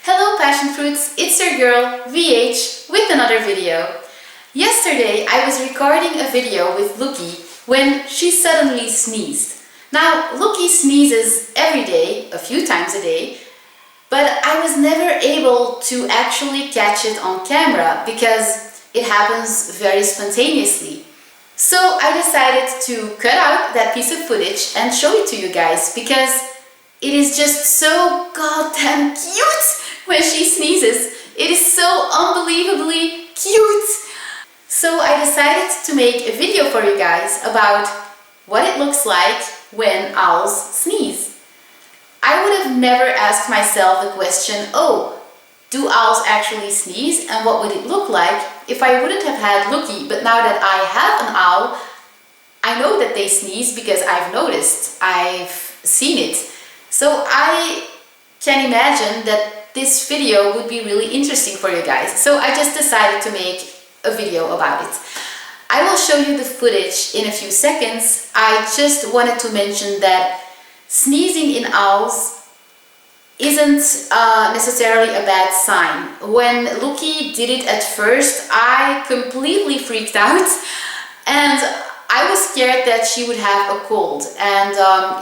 Hello passion fruits, it's your girl VH with another video. Yesterday I was recording a video with Lucky when she suddenly sneezed. Now Lucky sneezes every day, a few times a day, but I was never able to actually catch it on camera because it happens very spontaneously. So I decided to cut out that piece of footage and show it to you guys because it is just so goddamn cute when she sneezes. It is so unbelievably cute. So I decided to make a video for you guys about what it looks like when owls sneeze. I would have never asked myself the question, oh, do owls actually sneeze and what would it look like if I wouldn't have had Lucky, but now that I have an owl, I know that they sneeze because I've noticed, I've seen it. So I can imagine that this video would be really interesting for you guys. So I just decided to make a video about it. I will show you the footage in a few seconds. I just wanted to mention that sneezing in owls isn't necessarily a bad sign. When Lucky did it at first, I completely freaked out and I was scared that she would have a cold. And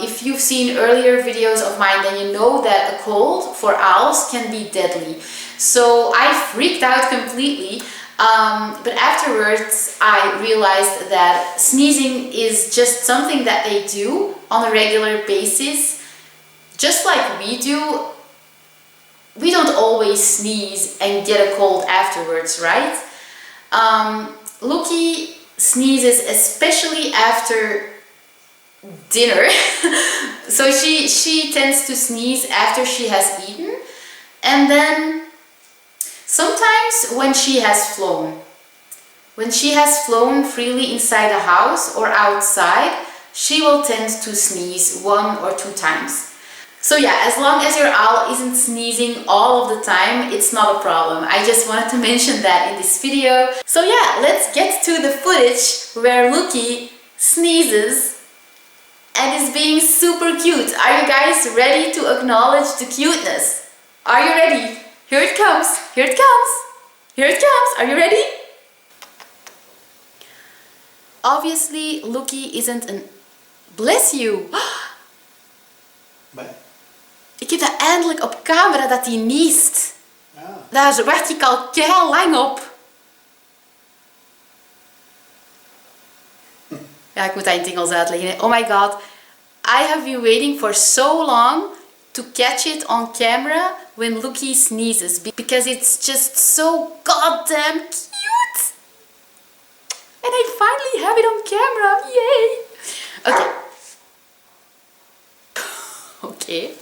if you've seen earlier videos of mine, then you know that a cold for owls can be deadly. So I freaked out completely. But afterwards I realized that sneezing is just something that they do on a regular basis. Just like we do, we don't always sneeze and get a cold afterwards, right? Lucky sneezes especially after dinner. So she tends to sneeze after she has eaten, and then sometimes when she has flown. When she has flown freely inside the house or outside, she will tend to sneeze 1 or 2 times. So yeah, as long as your owl isn't sneezing all of the time, it's not a problem. I just wanted to mention that in this video. So yeah, let's get to the footage where Lucky sneezes and is being super cute. Are you guys ready to acknowledge the cuteness? Are you ready? Here it comes, here it comes, here it comes. Are you ready? Obviously, Lucky isn't an... Bless you! Ik heb dat eindelijk op camera dat hij niest. Ja. Daar wacht ik al kei lang op. Ja, ik moet dat in het Engels uitleggen. Oh my god. I have been waiting for so long to catch it on camera when Lucky sneezes because it's just so goddamn cute. And I finally have it on camera. Yay! Okay. Okay.